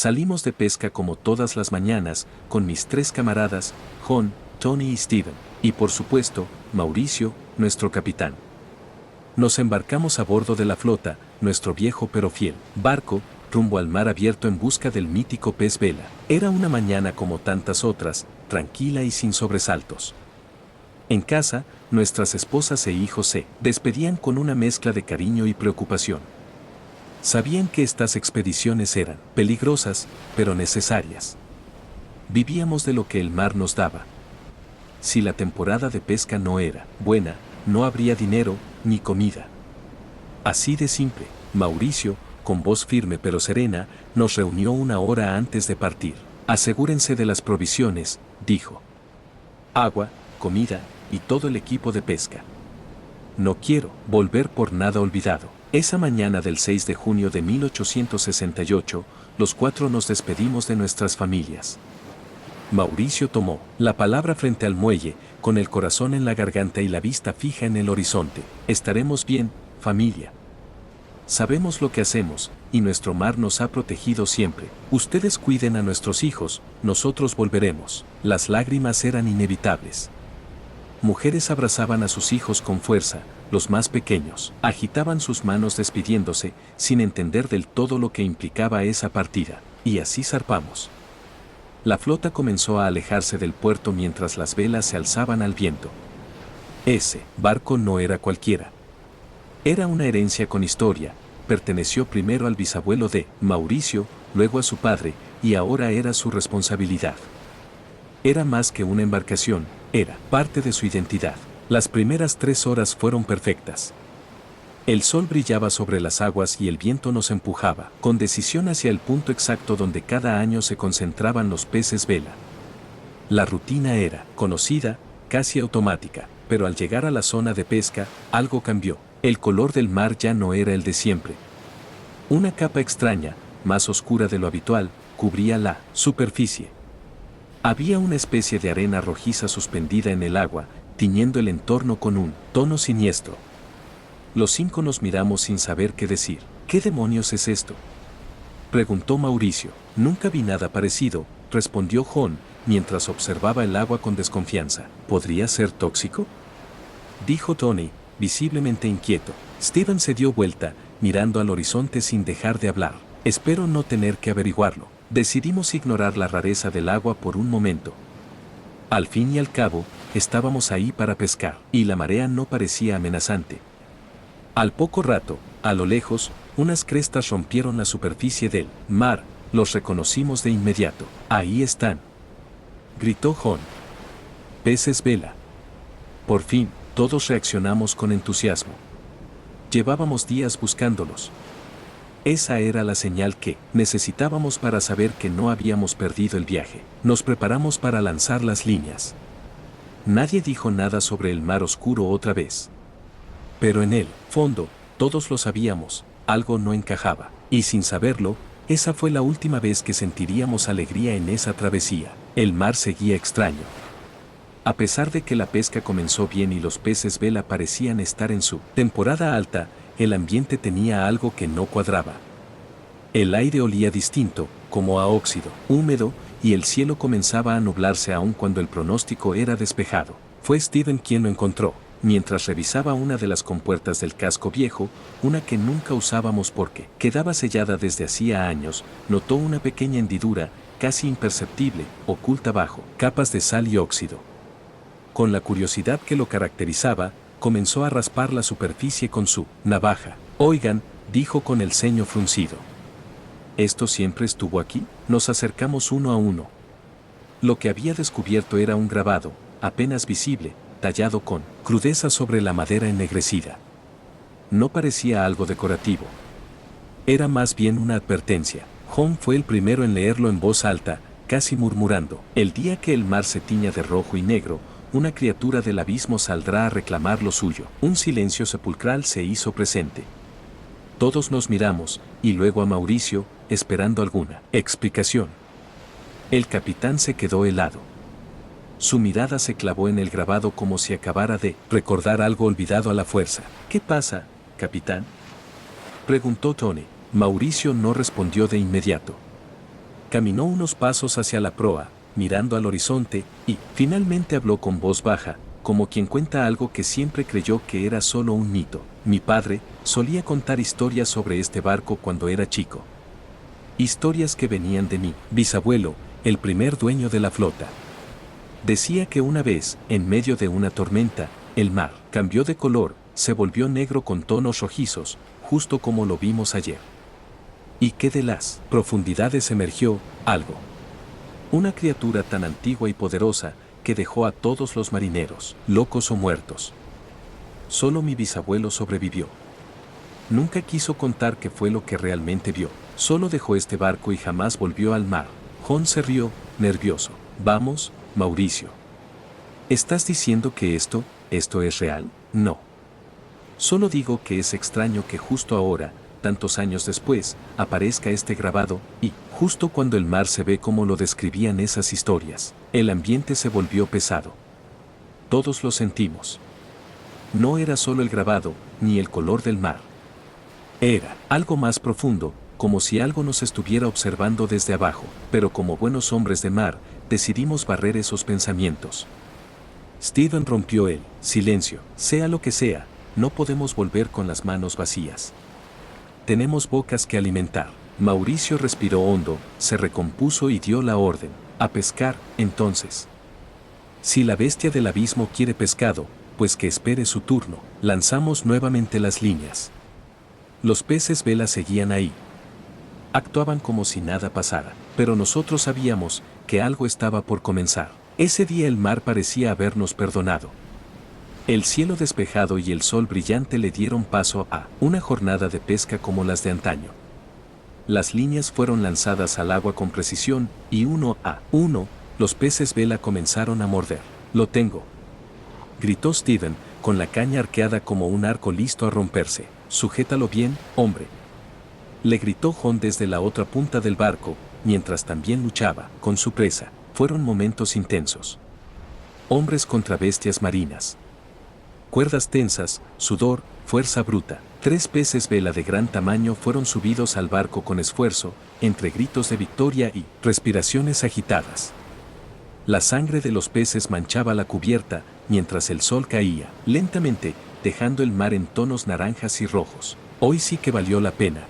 Salimos de pesca como todas las mañanas, con mis 3 camaradas, John, Tony y Steven, y por supuesto, Mauricio, nuestro capitán. Nos embarcamos a bordo de la flota, nuestro viejo pero fiel barco, rumbo al mar abierto en busca del mítico pez vela. Era una mañana como tantas otras, tranquila y sin sobresaltos. En casa, nuestras esposas e hijos se despedían con una mezcla de cariño y preocupación. Sabían que estas expediciones eran peligrosas, pero necesarias. Vivíamos de lo que el mar nos daba. Si la temporada de pesca no era buena, no habría dinero ni comida. Así de simple. Mauricio, con voz firme pero serena, nos reunió una hora antes de partir. Asegúrense de las provisiones, dijo. Agua, comida y todo el equipo de pesca. No quiero volver por nada olvidado. Esa mañana del 6 de junio de 1868, los 4 nos despedimos de nuestras familias. Mauricio tomó la palabra frente al muelle, con el corazón en la garganta y la vista fija en el horizonte. Estaremos bien, familia. Sabemos lo que hacemos, y nuestro mar nos ha protegido siempre. Ustedes cuiden a nuestros hijos, nosotros volveremos. Las lágrimas eran inevitables. Mujeres abrazaban a sus hijos con fuerza, los más pequeños agitaban sus manos despidiéndose, sin entender del todo lo que implicaba esa partida, y así zarpamos. La flota comenzó a alejarse del puerto mientras las velas se alzaban al viento. Ese barco no era cualquiera. Era una herencia con historia, perteneció primero al bisabuelo de Mauricio, luego a su padre, y ahora era su responsabilidad. Era más que una embarcación, era parte de su identidad. Las primeras 3 horas fueron perfectas. El sol brillaba sobre las aguas y el viento nos empujaba, con decisión hacia el punto exacto donde cada año se concentraban los peces vela. La rutina era conocida, casi automática, pero al llegar a la zona de pesca, algo cambió. El color del mar ya no era el de siempre. Una capa extraña, más oscura de lo habitual, cubría la superficie. Había una especie de arena rojiza suspendida en el agua, tiñendo el entorno con un tono siniestro. Los 5 nos miramos sin saber qué decir. ¿Qué demonios es esto?, preguntó Mauricio. Nunca vi nada parecido, respondió John, mientras observaba el agua con desconfianza. ¿Podría ser tóxico?, dijo Tony, visiblemente inquieto. Steven se dio vuelta, mirando al horizonte sin dejar de hablar. Espero no tener que averiguarlo. Decidimos ignorar la rareza del agua por un momento. Al fin y al cabo, estábamos ahí para pescar, y la marea no parecía amenazante. Al poco rato, a lo lejos, unas crestas rompieron la superficie del mar. Los reconocimos de inmediato. Ahí están, gritó John. Peces vela. Por fin, todos reaccionamos con entusiasmo. Llevábamos días buscándolos. Esa era la señal que necesitábamos para saber que no habíamos perdido el viaje. Nos preparamos para lanzar las líneas. Nadie dijo nada sobre el mar oscuro otra vez. Pero en el fondo, todos lo sabíamos, algo no encajaba. Y sin saberlo, esa fue la última vez que sentiríamos alegría en esa travesía. El mar seguía extraño. A pesar de que la pesca comenzó bien y los peces vela parecían estar en su temporada alta, el ambiente tenía algo que no cuadraba. El aire olía distinto, como a óxido, húmedo, y el cielo comenzaba a nublarse aun cuando el pronóstico era despejado. Fue Steven quien lo encontró, mientras revisaba una de las compuertas del casco viejo, una que nunca usábamos porque quedaba sellada desde hacía años. Notó una pequeña hendidura, casi imperceptible, oculta bajo capas de sal y óxido. Con la curiosidad que lo caracterizaba, comenzó a raspar la superficie con su navaja. Oigan, dijo con el ceño fruncido. ¿Esto siempre estuvo aquí? Nos acercamos uno a uno. Lo que había descubierto era un grabado, apenas visible, tallado con crudeza sobre la madera ennegrecida. No parecía algo decorativo. Era más bien una advertencia. John fue el primero en leerlo en voz alta, casi murmurando. El día que el mar se tiña de rojo y negro, una criatura del abismo saldrá a reclamar lo suyo. Un silencio sepulcral se hizo presente. Todos nos miramos, y luego a Mauricio, esperando alguna explicación. El capitán se quedó helado. Su mirada se clavó en el grabado como si acabara de recordar algo olvidado a la fuerza. ¿Qué pasa, capitán?, preguntó Tony. Mauricio no respondió de inmediato. Caminó unos pasos hacia la proa, mirando al horizonte, y, finalmente habló con voz baja, como quien cuenta algo que siempre creyó que era solo un mito. Mi padre solía contar historias sobre este barco cuando era chico. Historias que venían de mi bisabuelo, el primer dueño de la flota. Decía que una vez, en medio de una tormenta, el mar cambió de color, se volvió negro con tonos rojizos, justo como lo vimos ayer. Y que de las profundidades emergió algo. Una criatura tan antigua y poderosa que dejó a todos los marineros, locos o muertos. Solo mi bisabuelo sobrevivió. Nunca quiso contar qué fue lo que realmente vio. Solo dejó este barco y jamás volvió al mar. Jon se rió, nervioso. Vamos, Mauricio. ¿Estás diciendo que esto es real? No. Solo digo que es extraño que justo ahora, tantos años después, aparezca este grabado, y, justo cuando el mar se ve como lo describían esas historias, el ambiente se volvió pesado. Todos lo sentimos. No era solo el grabado, ni el color del mar. Era algo más profundo, como si algo nos estuviera observando desde abajo, pero como buenos hombres de mar, decidimos barrer esos pensamientos. Steven rompió el silencio. Sea lo que sea, no podemos volver con las manos vacías. Tenemos bocas que alimentar. Mauricio respiró hondo, se recompuso y dio la orden. A pescar, entonces. Si la bestia del abismo quiere pescado, pues que espere su turno. Lanzamos nuevamente las líneas. Los peces vela seguían ahí. Actuaban como si nada pasara, pero nosotros sabíamos que algo estaba por comenzar. Ese día el mar parecía habernos perdonado. El cielo despejado y el sol brillante le dieron paso a una jornada de pesca como las de antaño. Las líneas fueron lanzadas al agua con precisión y uno a uno, los peces vela comenzaron a morder. Lo tengo, gritó Steven, con la caña arqueada como un arco listo a romperse. Sujétalo bien, hombre. Le gritó Jon desde la otra punta del barco, mientras también luchaba con su presa. Fueron momentos intensos. Hombres contra bestias marinas. Cuerdas tensas, sudor, fuerza bruta. 3 peces vela de gran tamaño fueron subidos al barco con esfuerzo, entre gritos de victoria y respiraciones agitadas. La sangre de los peces manchaba la cubierta, mientras el sol caía, lentamente, dejando el mar en tonos naranjas y rojos. Hoy sí que valió la pena,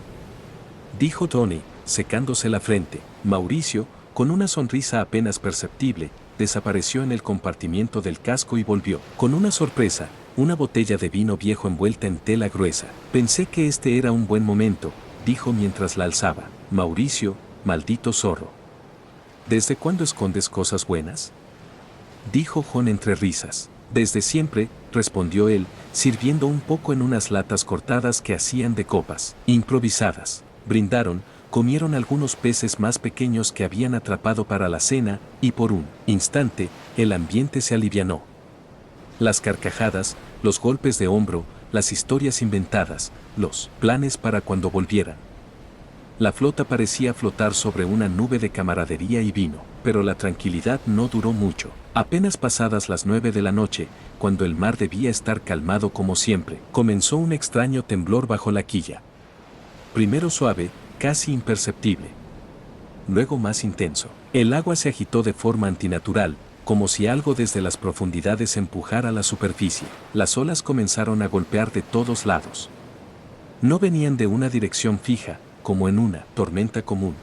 dijo Tony, secándose la frente. Mauricio, con una sonrisa apenas perceptible, desapareció en el compartimiento del casco y volvió, con una sorpresa, una botella de vino viejo envuelta en tela gruesa. Pensé que este era un buen momento, dijo mientras la alzaba. Mauricio, maldito zorro. ¿Desde cuándo escondes cosas buenas? Dijo Jon entre risas. Desde siempre, respondió él, sirviendo un poco en unas latas cortadas que hacían de copas improvisadas. Brindaron, comieron algunos peces más pequeños que habían atrapado para la cena, y por un instante, el ambiente se alivianó. Las carcajadas, los golpes de hombro, las historias inventadas, los planes para cuando volvieran. La flota parecía flotar sobre una nube de camaradería y vino, pero la tranquilidad no duró mucho. Apenas pasadas las 9 de la noche, cuando el mar debía estar calmado como siempre, comenzó un extraño temblor bajo la quilla. Primero suave, casi imperceptible. Luego más intenso. El agua se agitó de forma antinatural, como si algo desde las profundidades empujara a la superficie. Las olas comenzaron a golpear de todos lados. No venían de una dirección fija, como en una tormenta común.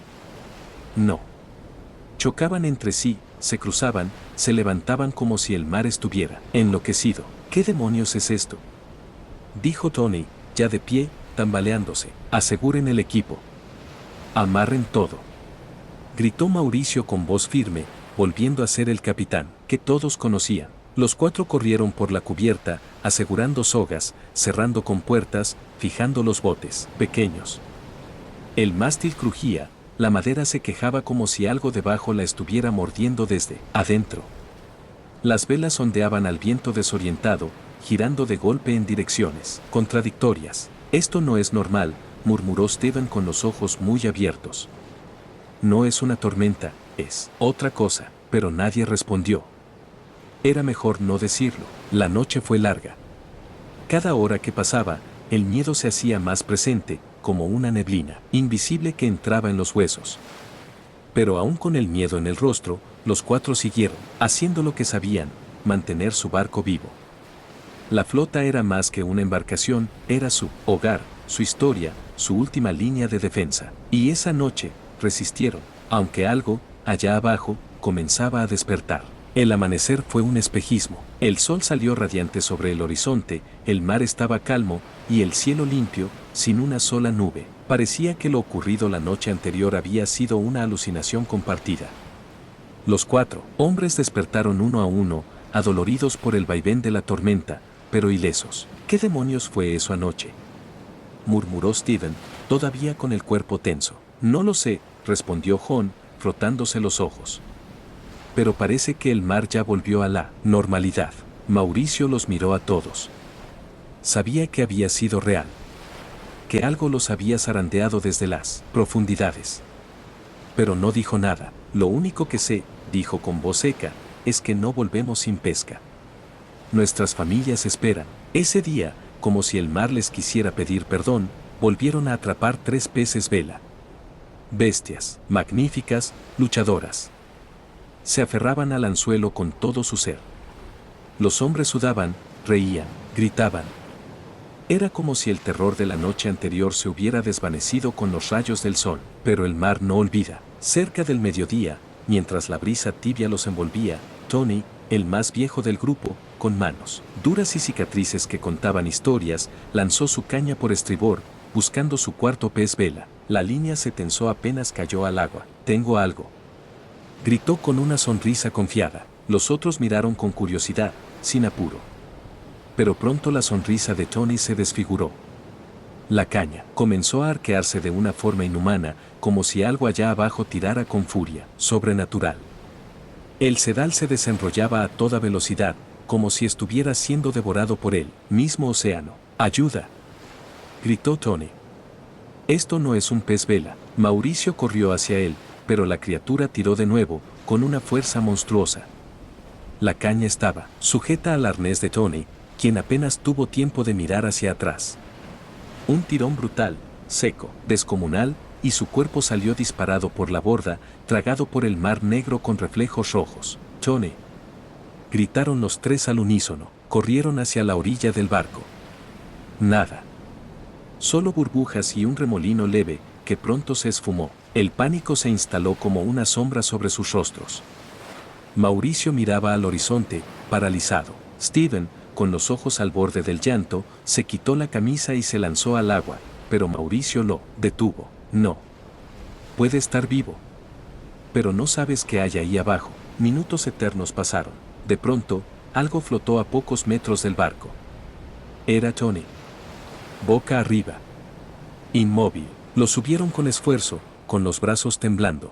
No. Chocaban entre sí, se cruzaban, se levantaban como si el mar estuviera enloquecido. ¿Qué demonios es esto?, dijo Tony, ya de pie, tambaleándose. Aseguren el equipo. Amarren todo, gritó Mauricio con voz firme, volviendo a ser el capitán, que todos conocían. Los 4 corrieron por la cubierta, asegurando sogas, cerrando compuertas, fijando los botes pequeños. El mástil crujía, la madera se quejaba como si algo debajo la estuviera mordiendo desde adentro. Las velas ondeaban al viento desorientado, girando de golpe en direcciones contradictorias. Esto no es normal, murmuró Steven con los ojos muy abiertos. No es una tormenta, es otra cosa, pero nadie respondió. Era mejor no decirlo. La noche fue larga. Cada hora que pasaba, el miedo se hacía más presente, como una neblina invisible que entraba en los huesos. Pero aún con el miedo en el rostro, los cuatro siguieron, haciendo lo que sabían, mantener su barco vivo. La flota era más que una embarcación, era su hogar, su historia, su última línea de defensa. Y esa noche, resistieron, aunque algo, allá abajo, comenzaba a despertar. El amanecer fue un espejismo. El sol salió radiante sobre el horizonte, el mar estaba calmo, y el cielo limpio, sin una sola nube. Parecía que lo ocurrido la noche anterior había sido una alucinación compartida. Los cuatro hombres despertaron uno a uno, adoloridos por el vaivén de la tormenta, pero ilesos. ¿Qué demonios fue eso anoche?, murmuró Steven, todavía con el cuerpo tenso. No lo sé, respondió John, frotándose los ojos. Pero parece que el mar ya volvió a la normalidad. Mauricio los miró a todos. Sabía que había sido real. Que algo los había zarandeado desde las profundidades. Pero no dijo nada. Lo único que sé, dijo con voz seca, es que no volvemos sin pesca. Nuestras familias esperan. Ese día, como si el mar les quisiera pedir perdón, volvieron a atrapar 3 peces vela. Bestias, magníficas, luchadoras. Se aferraban al anzuelo con todo su ser. Los hombres sudaban, reían, gritaban. Era como si el terror de la noche anterior se hubiera desvanecido con los rayos del sol, pero el mar no olvida. Cerca del mediodía, mientras la brisa tibia los envolvía, Tony, el más viejo del grupo, con manos duras y cicatrices que contaban historias, lanzó su caña por estribor, buscando su cuarto pez vela. La línea se tensó apenas cayó al agua. «Tengo algo», gritó con una sonrisa confiada. Los otros miraron con curiosidad, sin apuro. Pero pronto la sonrisa de Tony se desfiguró. La caña comenzó a arquearse de una forma inhumana, como si algo allá abajo tirara con furia sobrenatural. El sedal se desenrollaba a toda velocidad, como si estuviera siendo devorado por el mismo océano. «¡Ayuda!», gritó Tony. «Esto no es un pez vela». Mauricio corrió hacia él, pero la criatura tiró de nuevo, con una fuerza monstruosa. La caña estaba sujeta al arnés de Tony, quien apenas tuvo tiempo de mirar hacia atrás. Un tirón brutal, seco, descomunal, y su cuerpo salió disparado por la borda, tragado por el mar negro con reflejos rojos. «Tony», gritaron los 3 al unísono, corrieron hacia la orilla del barco. Nada. Solo burbujas y un remolino leve, que pronto se esfumó. El pánico se instaló como una sombra sobre sus rostros. Mauricio miraba al horizonte, paralizado. Steven, con los ojos al borde del llanto, se quitó la camisa y se lanzó al agua, pero Mauricio lo detuvo. «No. Puede estar vivo. Pero no sabes qué hay ahí abajo». Minutos eternos pasaron. De pronto, algo flotó a pocos metros del barco. Era Tony. Boca arriba. Inmóvil. Lo subieron con esfuerzo, con los brazos temblando.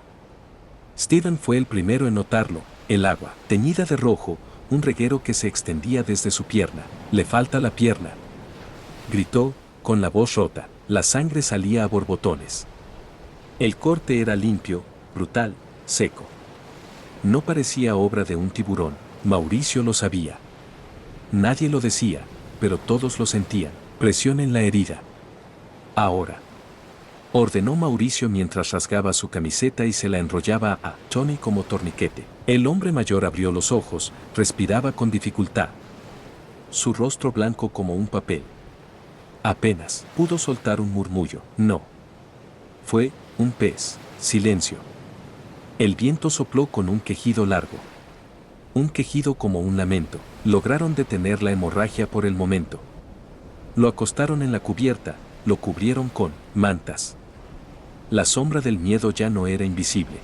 Steven fue el primero en notarlo. El agua, teñida de rojo, un reguero que se extendía desde su pierna. «Le falta la pierna», gritó, con la voz rota. La sangre salía a borbotones. El corte era limpio, brutal, seco. No parecía obra de un tiburón. Mauricio lo sabía. Nadie lo decía, pero todos lo sentían. «Presión en la herida». «Ahora», ordenó Mauricio mientras rasgaba su camiseta y se la enrollaba a Tony como torniquete. El hombre mayor abrió los ojos, respiraba con dificultad. Su rostro blanco como un papel. Apenas pudo soltar un murmullo. «No. Fue un pez». Silencio. El viento sopló con un quejido largo. Un quejido como un lamento. Lograron detener la hemorragia por el momento. Lo acostaron en la cubierta, lo cubrieron con mantas. La sombra del miedo ya no era invisible.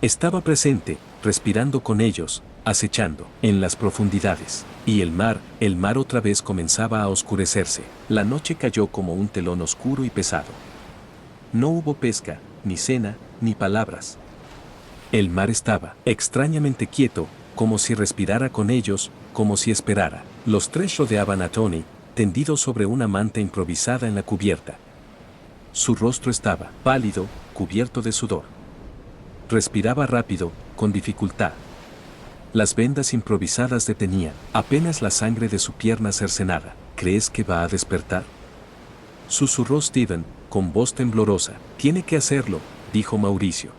Estaba presente, respirando con ellos, acechando en las profundidades. Y el mar otra vez comenzaba a oscurecerse. La noche cayó como un telón oscuro y pesado. No hubo pesca, ni cena, ni palabras. El mar estaba extrañamente quieto, como si respirara con ellos, como si esperara. Los 3 rodeaban a Tony, tendido sobre una manta improvisada en la cubierta. Su rostro estaba pálido, cubierto de sudor. Respiraba rápido, con dificultad. Las vendas improvisadas detenían apenas la sangre de su pierna cercenada. «¿Crees que va a despertar?», susurró Steven, con voz temblorosa. «Tiene que hacerlo», dijo Mauricio.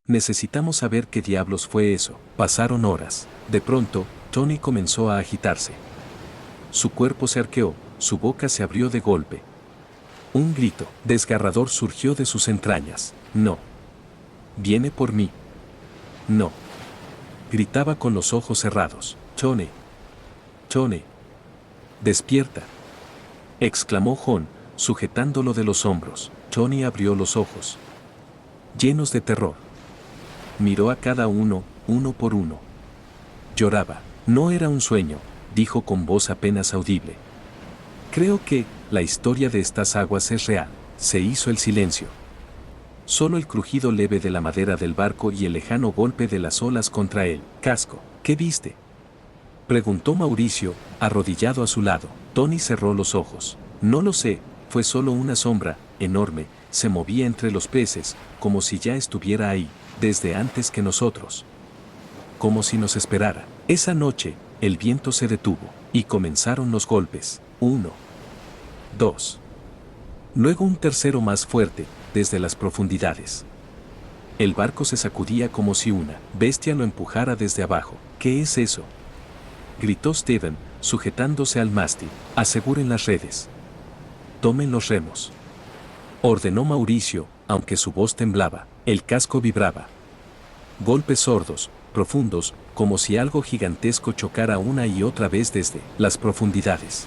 necesitamos saber qué diablos fue eso. Pasaron horas. De pronto, Tony comenzó a agitarse. Su cuerpo se arqueó, su boca se abrió de golpe. Un grito desgarrador surgió de sus entrañas. No. Viene por mí. No. Gritaba con los ojos cerrados. Tony. Tony. Despierta. Exclamó John, sujetándolo de los hombros. Tony abrió los ojos, llenos de terror. Miró a cada uno, uno por uno. Lloraba. No era un sueño, dijo con voz apenas audible. Creo que la historia de estas aguas es real. Se hizo el silencio. Solo el crujido leve de la madera del barco y el lejano golpe de las olas contra el casco. ¿Qué viste?, preguntó Mauricio, arrodillado a su lado. Tony cerró los ojos. No lo sé, fue solo una sombra, enorme, se movía entre los peces, como si ya estuviera ahí, desde antes que nosotros. Como si nos esperara. Esa noche, el viento se detuvo, y comenzaron los golpes. 1, 2. Luego un tercero más fuerte, desde las profundidades. El barco se sacudía como si una bestia lo empujara desde abajo. ¿Qué es eso?, gritó Steven, sujetándose al mástil. Aseguren las redes. Tomen los remos, ordenó Mauricio, aunque su voz temblaba. El casco vibraba. Golpes sordos, profundos, como si algo gigantesco chocara una y otra vez desde las profundidades.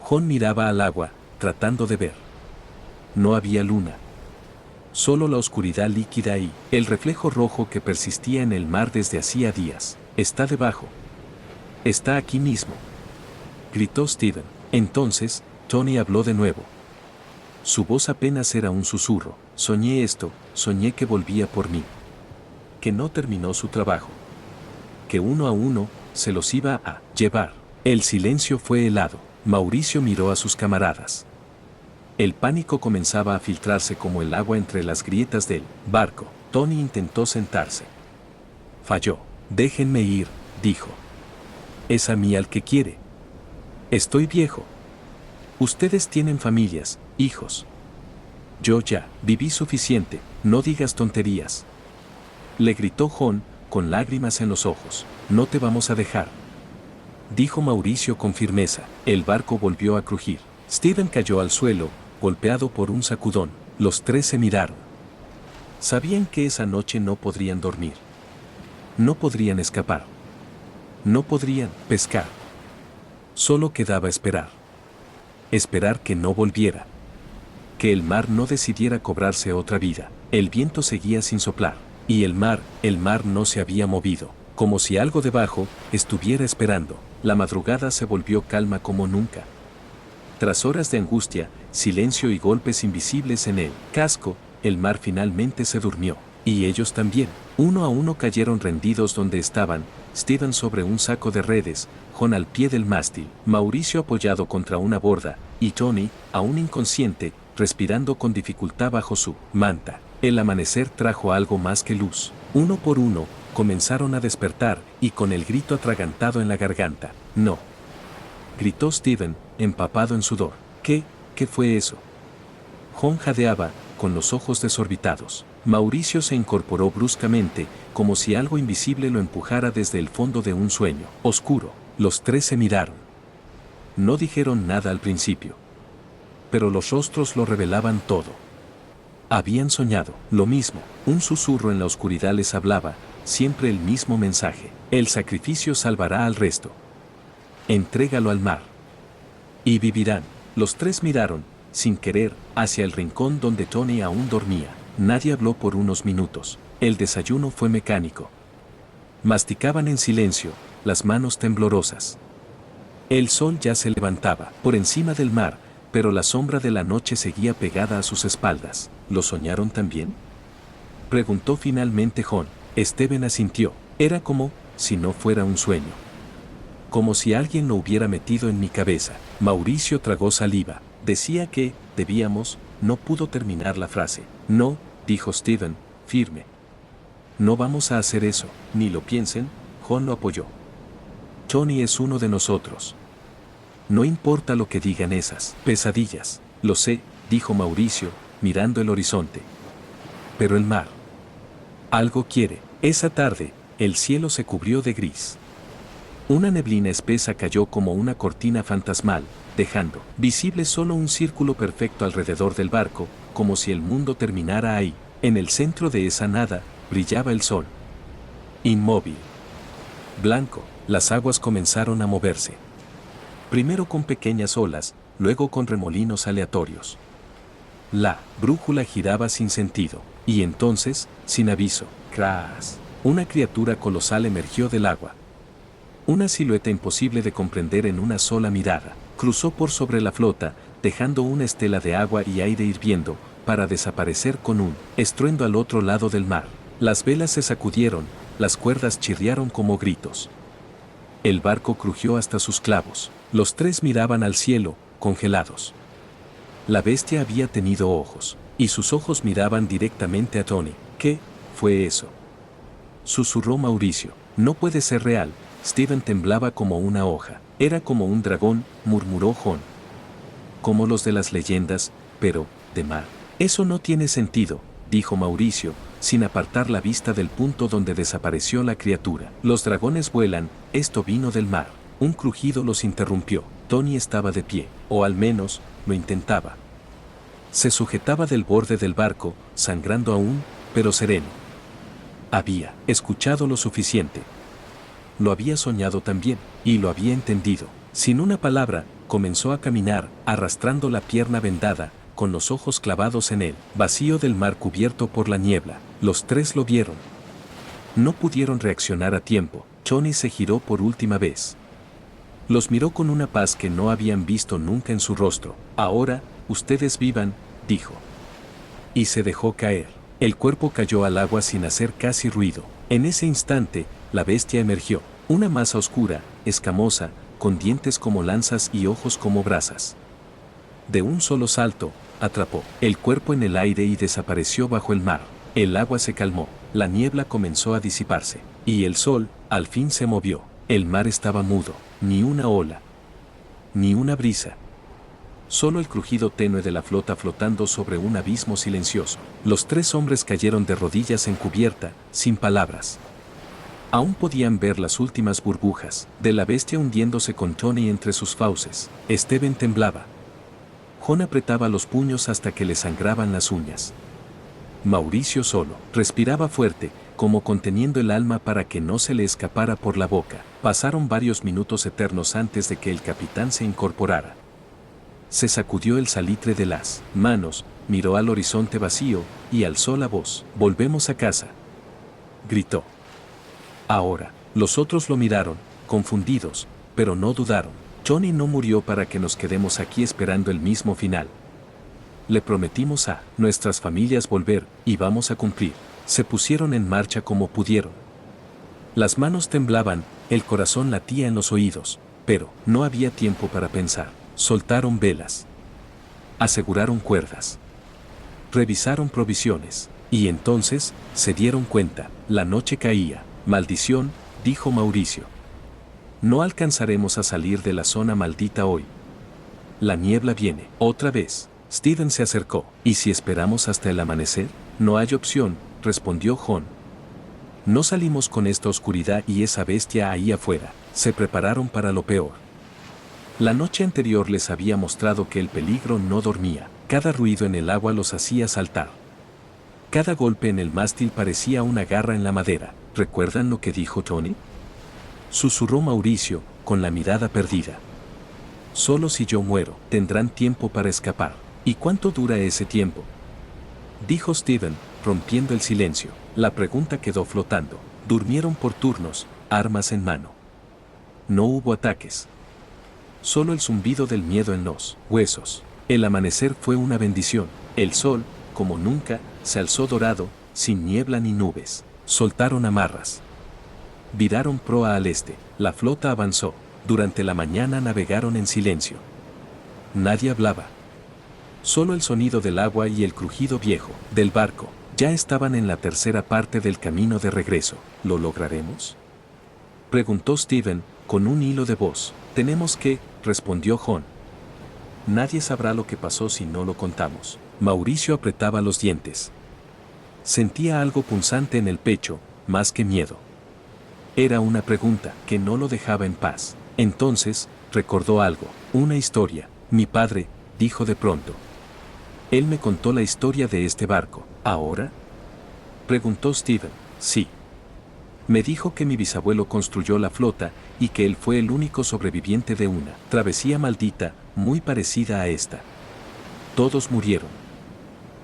John miraba al agua, tratando de ver. No había luna. Solo la oscuridad líquida y el reflejo rojo que persistía en el mar desde hacía días. Está debajo. Está aquí mismo, gritó Steven. Entonces, Tony habló de nuevo. Su voz apenas era un susurro. Soñé esto, soñé que volvía por mí. Que no terminó su trabajo. Que uno a uno, se los iba a llevar. El silencio fue helado. Mauricio miró a sus camaradas. El pánico comenzaba a filtrarse como el agua entre las grietas del barco. Tony intentó sentarse. Falló. Déjenme ir, dijo. Es a mí al que quiere. Estoy viejo. Ustedes tienen familias, hijos. Yo ya viví suficiente, no digas tonterías. Le gritó John, con lágrimas en los ojos. No te vamos a dejar, dijo Mauricio con firmeza. El barco volvió a crujir. Steven cayó al suelo, golpeado por un sacudón. Los tres se miraron. Sabían que esa noche no podrían dormir. No podrían escapar. No podrían pescar. Solo quedaba esperar. Esperar que no volviera. Que el mar no decidiera cobrarse otra vida. El viento seguía sin soplar. Y el mar no se había movido. Como si algo debajo estuviera esperando. La madrugada se volvió calma como nunca. Tras horas de angustia, silencio y golpes invisibles en el casco, el mar finalmente se durmió. Y ellos también. Uno a uno cayeron rendidos donde estaban, Steven sobre un saco de redes, John al pie del mástil, Mauricio apoyado contra una borda, y Tony, aún inconsciente, respirando con dificultad bajo su manta. El amanecer trajo algo más que luz. Uno por uno, comenzaron a despertar, y con el grito atragantado en la garganta. No. Gritó Steven, empapado en sudor. ¿Qué fue eso? John jadeaba, con los ojos desorbitados. Mauricio se incorporó bruscamente, como si algo invisible lo empujara desde el fondo de un sueño oscuro. Los tres se miraron. No dijeron nada al principio, pero los rostros lo revelaban todo. Habían soñado lo mismo. Un susurro en la oscuridad les hablaba, siempre el mismo mensaje. El sacrificio salvará al resto. Entrégalo al mar. Y vivirán. Los tres miraron, sin querer, hacia el rincón donde Tony aún dormía. Nadie habló por unos minutos. El desayuno fue mecánico. Masticaban en silencio, las manos temblorosas. El sol ya se levantaba por encima del mar, pero la sombra de la noche seguía pegada a sus espaldas. ¿Lo soñaron también?, preguntó finalmente John. Steven asintió. Era como si no fuera un sueño. Como si alguien lo hubiera metido en mi cabeza. Mauricio tragó saliva. Decía que debíamos. No pudo terminar la frase. No, dijo Steven, firme. No vamos a hacer eso, ni lo piensen. John lo apoyó. Tony es uno de nosotros. No importa lo que digan esas pesadillas. Lo sé, dijo Mauricio, mirando el horizonte. Pero el mar. Algo quiere. Esa tarde, el cielo se cubrió de gris. Una neblina espesa cayó como una cortina fantasmal, dejando visible solo un círculo perfecto alrededor del barco, como si el mundo terminara ahí. En el centro de esa nada, brillaba el sol. Inmóvil. Blanco, las aguas comenzaron a moverse. Primero con pequeñas olas, luego con remolinos aleatorios. La brújula giraba sin sentido, y entonces, sin aviso, ¡crash! Una criatura colosal emergió del agua. Una silueta imposible de comprender en una sola mirada, cruzó por sobre la flota, dejando una estela de agua y aire hirviendo, para desaparecer con un estruendo al otro lado del mar. Las velas se sacudieron, las cuerdas chirriaron como gritos. El barco crujió hasta sus clavos. Los tres miraban al cielo, congelados. La bestia había tenido ojos, y sus ojos miraban directamente a Tony. ¿Qué fue eso?, susurró Mauricio. No puede ser real. Steven temblaba como una hoja. Era como un dragón, murmuró Jon. Como los de las leyendas, pero, de mar. Eso no tiene sentido, dijo Mauricio, sin apartar la vista del punto donde desapareció la criatura. Los dragones vuelan, esto vino del mar. Un crujido los interrumpió. Tony estaba de pie, o al menos, lo intentaba. Se sujetaba del borde del barco, sangrando aún, pero sereno. Había escuchado lo suficiente. Lo había soñado también, y lo había entendido. Sin una palabra, comenzó a caminar, arrastrando la pierna vendada, con los ojos clavados en el vacío del mar cubierto por la niebla. Los tres lo vieron. No pudieron reaccionar a tiempo. Tony se giró por última vez. Los miró con una paz que no habían visto nunca en su rostro. Ahora, ustedes vivan, dijo. Y se dejó caer. El cuerpo cayó al agua sin hacer casi ruido. En ese instante, la bestia emergió. Una masa oscura, escamosa, con dientes como lanzas y ojos como brasas. De un solo salto, atrapó el cuerpo en el aire y desapareció bajo el mar. El agua se calmó, la niebla comenzó a disiparse, y el sol, al fin se movió. El mar estaba mudo, ni una ola, ni una brisa. Solo el crujido tenue de la flota flotando sobre un abismo silencioso. Los tres hombres cayeron de rodillas en cubierta, sin palabras. Aún podían ver las últimas burbujas de la bestia hundiéndose con Tony entre sus fauces. Steven temblaba. Jon apretaba los puños hasta que le sangraban las uñas. Mauricio solo respiraba fuerte, como conteniendo el alma para que no se le escapara por la boca. Pasaron varios minutos eternos antes de que el capitán se incorporara. Se sacudió el salitre de las manos, miró al horizonte vacío y alzó la voz. «Volvemos a casa», gritó. Ahora, los otros lo miraron, confundidos, pero no dudaron. Tony no murió para que nos quedemos aquí esperando el mismo final. Le prometimos a nuestras familias volver, y vamos a cumplir. Se pusieron en marcha como pudieron. Las manos temblaban, el corazón latía en los oídos, pero no había tiempo para pensar. Soltaron velas. Aseguraron cuerdas. Revisaron provisiones. Y entonces, se dieron cuenta, la noche caía. «Maldición», dijo Mauricio. «No alcanzaremos a salir de la zona maldita hoy. La niebla viene, otra vez». Steven se acercó. «¿Y si esperamos hasta el amanecer?» «No hay opción», respondió Jon. «No salimos con esta oscuridad y esa bestia ahí afuera». Se prepararon para lo peor. La noche anterior les había mostrado que el peligro no dormía. Cada ruido en el agua los hacía saltar. Cada golpe en el mástil parecía una garra en la madera. ¿Recuerdan lo que dijo Tony?, susurró Mauricio, con la mirada perdida. «Solo si yo muero, tendrán tiempo para escapar». «¿Y cuánto dura ese tiempo?», dijo Steven, rompiendo el silencio. La pregunta quedó flotando. Durmieron por turnos, armas en mano. No hubo ataques. Solo el zumbido del miedo en los huesos. El amanecer fue una bendición. El sol, como nunca, se alzó dorado, sin niebla ni nubes. Soltaron amarras. Viraron proa al este. La flota avanzó. Durante la mañana navegaron en silencio. Nadie hablaba. Solo el sonido del agua y el crujido viejo del barco. Ya estaban en la tercera parte del camino de regreso. ¿Lo lograremos?, preguntó Steven, con un hilo de voz. «Tenemos que», respondió Jon. «Nadie sabrá lo que pasó si no lo contamos». Mauricio apretaba los dientes. Sentía algo punzante en el pecho, más que miedo. Era una pregunta que no lo dejaba en paz. Entonces, recordó algo, una historia. Mi padre, dijo de pronto. Él me contó la historia de este barco. ¿Ahora? Preguntó Steven. Sí. Me dijo que mi bisabuelo construyó la flota y que él fue el único sobreviviente de una travesía maldita, muy parecida a esta. Todos murieron.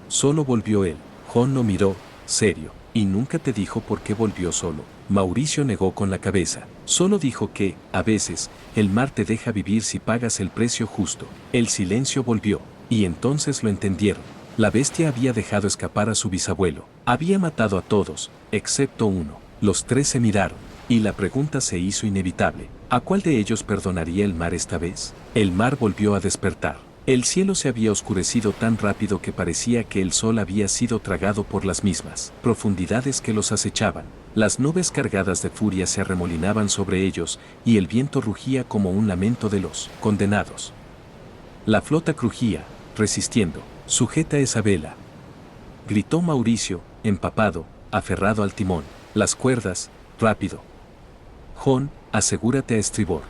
Solo volvió él. Jon lo miró, serio. ¿Y nunca te dijo por qué volvió solo? Mauricio negó con la cabeza. Solo dijo que, a veces, el mar te deja vivir si pagas el precio justo. El silencio volvió, y entonces lo entendieron. La bestia había dejado escapar a su bisabuelo. Había matado a todos, excepto uno. Los tres se miraron, y la pregunta se hizo inevitable. ¿A cuál de ellos perdonaría el mar esta vez? El mar volvió a despertar. El cielo se había oscurecido tan rápido que parecía que el sol había sido tragado por las mismas profundidades que los acechaban. Las nubes cargadas de furia se arremolinaban sobre ellos, y el viento rugía como un lamento de los condenados. La flota crujía, resistiendo. «Sujeta esa vela», gritó Mauricio, empapado, aferrado al timón. «Las cuerdas, rápido. Jon, asegúrate a estribor».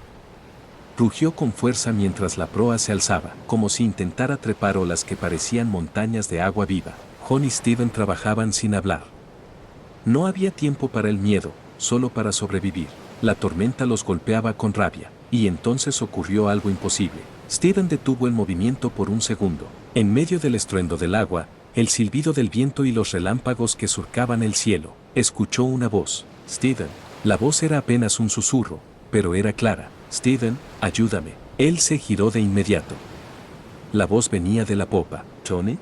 Rugió con fuerza mientras la proa se alzaba, como si intentara trepar olas que parecían montañas de agua viva. Jon y Steven trabajaban sin hablar. No había tiempo para el miedo, solo para sobrevivir. La tormenta los golpeaba con rabia, y entonces ocurrió algo imposible. Steven detuvo el movimiento por un segundo. En medio del estruendo del agua, el silbido del viento y los relámpagos que surcaban el cielo, escuchó una voz. «Steven». La voz era apenas un susurro, pero era clara. «Steven, ayúdame». Él se giró de inmediato. La voz venía de la popa. «¿Tony?»,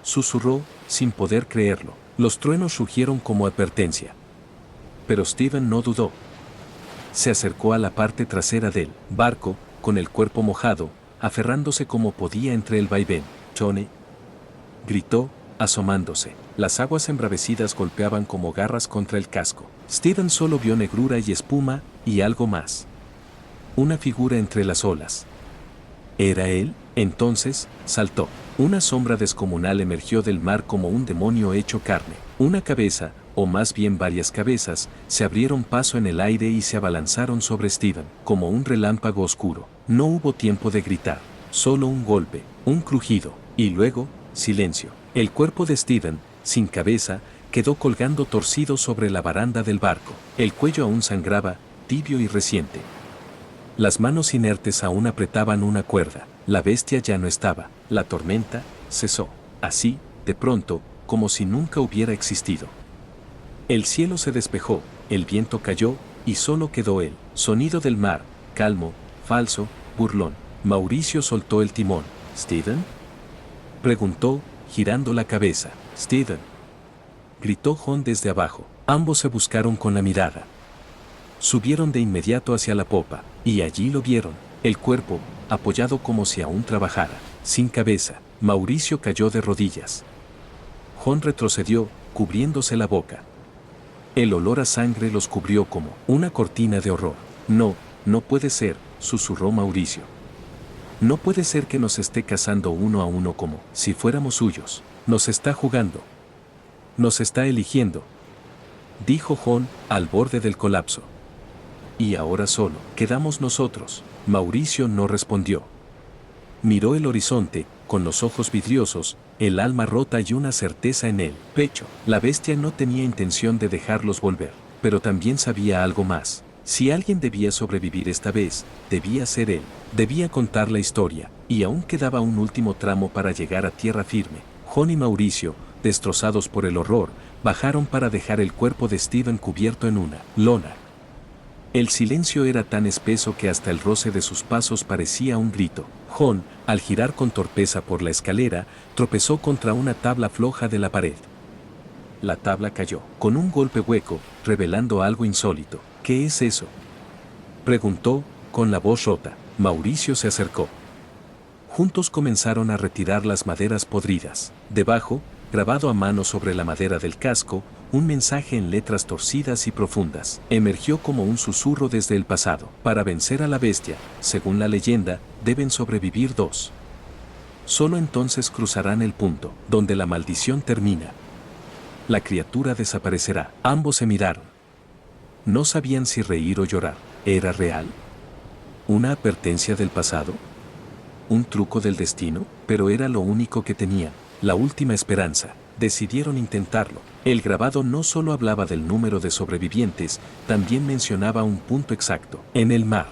susurró, sin poder creerlo. Los truenos rugieron como advertencia. Pero Steven no dudó. Se acercó a la parte trasera del barco, con el cuerpo mojado, aferrándose como podía entre el vaivén. «¿Tony?», gritó, asomándose. Las aguas embravecidas golpeaban como garras contra el casco. Steven solo vio negrura y espuma, y algo más. Una figura entre las olas. ¿Era él? Entonces, saltó. Una sombra descomunal emergió del mar como un demonio hecho carne. Una cabeza, o más bien varias cabezas, se abrieron paso en el aire y se abalanzaron sobre Steven, como un relámpago oscuro. No hubo tiempo de gritar. Solo un golpe, un crujido, y luego, silencio. El cuerpo de Steven, sin cabeza, quedó colgando torcido sobre la baranda del barco. El cuello aún sangraba, tibio y reciente. Las manos inertes aún apretaban una cuerda. La bestia ya no estaba. La tormenta cesó. Así, de pronto, como si nunca hubiera existido. El cielo se despejó, el viento cayó, y solo quedó el sonido del mar, calmo, falso, burlón. Mauricio soltó el timón. «¿Steven?», preguntó, girando la cabeza. «Steven», gritó Jon desde abajo. Ambos se buscaron con la mirada. Subieron de inmediato hacia la popa, y allí lo vieron, el cuerpo, apoyado como si aún trabajara, sin cabeza. Mauricio cayó de rodillas. Jon retrocedió, cubriéndose la boca. El olor a sangre los cubrió como una cortina de horror. «No, no puede ser», susurró Mauricio. «No puede ser que nos esté cazando uno a uno como si fuéramos suyos. Nos está jugando. Nos está eligiendo», dijo Jon, al borde del colapso. «Y ahora solo quedamos nosotros». Mauricio no respondió. Miró el horizonte, con los ojos vidriosos, el alma rota y una certeza en el pecho. La bestia no tenía intención de dejarlos volver, pero también sabía algo más. Si alguien debía sobrevivir esta vez, debía ser él. Debía contar la historia, y aún quedaba un último tramo para llegar a tierra firme. Jon y Mauricio, destrozados por el horror, bajaron para dejar el cuerpo de Steven cubierto en una lona. El silencio era tan espeso que hasta el roce de sus pasos parecía un grito. Jon, al girar con torpeza por la escalera, tropezó contra una tabla floja de la pared. La tabla cayó, con un golpe hueco, revelando algo insólito. «¿Qué es eso?», preguntó, con la voz rota. Mauricio se acercó. Juntos comenzaron a retirar las maderas podridas. Debajo, grabado a mano sobre la madera del casco, un mensaje en letras torcidas y profundas. Emergió como un susurro desde el pasado. «Para vencer a la bestia, según la leyenda, deben sobrevivir dos. Solo entonces cruzarán el punto donde la maldición termina». la criatura desaparecerá. Ambos se miraron. No sabían si reír o llorar. ¿Era real? ¿Una advertencia del pasado? ¿Un truco del destino? Pero era lo único que tenían, la última esperanza. Decidieron intentarlo. El grabado no solo hablaba del número de sobrevivientes, también mencionaba un punto exacto, en el mar.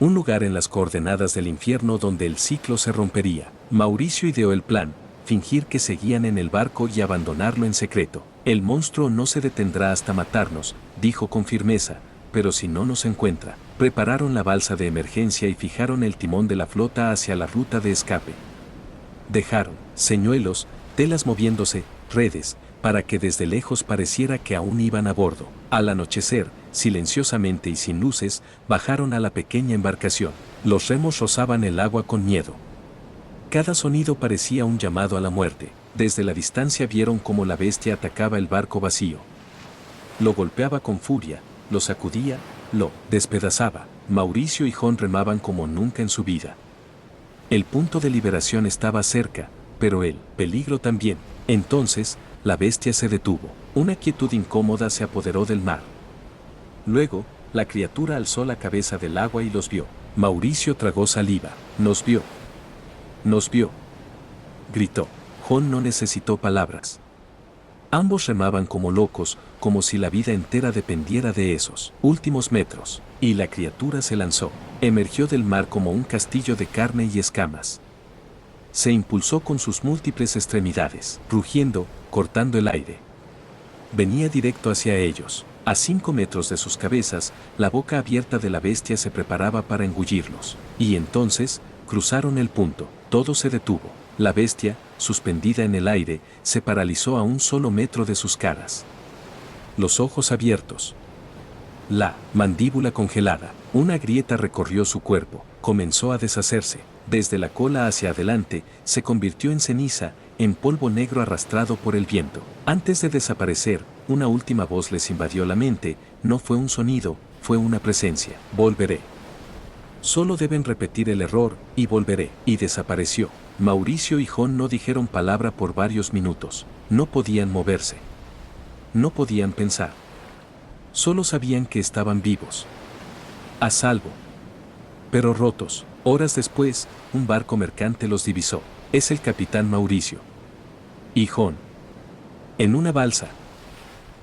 Un lugar en las coordenadas del infierno donde el ciclo se rompería. Mauricio ideó el plan, fingir que seguían en el barco y abandonarlo en secreto. El monstruo no se detendrá hasta matarnos, dijo con firmeza, pero si no nos encuentra. Prepararon la balsa de emergencia y fijaron el timón de la flota hacia la ruta de escape. Dejaron señuelos, telas moviéndose, redes, para que desde lejos pareciera que aún iban a bordo. Al anochecer, silenciosamente y sin luces, bajaron a la pequeña embarcación. Los remos rozaban el agua con miedo. Cada sonido parecía un llamado a la muerte. Desde la distancia vieron cómo la bestia atacaba el barco vacío. Lo golpeaba con furia, lo sacudía, lo despedazaba. Mauricio y Jon remaban como nunca en su vida. El punto de liberación estaba cerca, pero el peligro también. Entonces, la bestia se detuvo. Una quietud incómoda se apoderó del mar. Luego, la criatura alzó la cabeza del agua y los vio. Mauricio tragó saliva. Nos vio. Nos vio. Gritó. Jon no necesitó palabras. Ambos remaban como locos, como si la vida entera dependiera de esos últimos metros. Y la criatura se lanzó. Emergió del mar como un castillo de carne y escamas. Se impulsó con sus múltiples extremidades, rugiendo, cortando el aire. Venía directo hacia ellos. A 5 metros de sus cabezas, la boca abierta de la bestia se preparaba para engullirlos. Y entonces, cruzaron el punto. Todo se detuvo. La bestia, suspendida en el aire, se paralizó a 1 solo metro de sus caras. Los ojos abiertos. La mandíbula congelada. Una grieta recorrió su cuerpo. Comenzó a deshacerse. Desde la cola hacia adelante, se convirtió en ceniza, en polvo negro arrastrado por el viento. Antes de desaparecer, una última voz les invadió la mente. No fue un sonido, fue una presencia. Volveré. Solo deben repetir el error, y volveré. Y desapareció. Mauricio y Jon no dijeron palabra por varios minutos. No podían moverse. No podían pensar. Solo sabían que estaban vivos. A salvo. Pero rotos. Horas después, un barco mercante los divisó. Es el capitán Mauricio. Y Jon. En una balsa.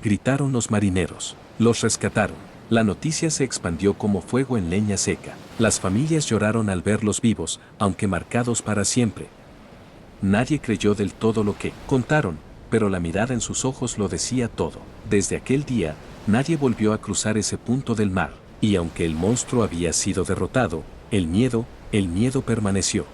Gritaron los marineros. Los rescataron. La noticia se expandió como fuego en leña seca. Las familias lloraron al verlos vivos, aunque marcados para siempre. Nadie creyó del todo lo que contaron, pero la mirada en sus ojos lo decía todo. Desde aquel día, nadie volvió a cruzar ese punto del mar, y aunque el monstruo había sido derrotado, el miedo permaneció.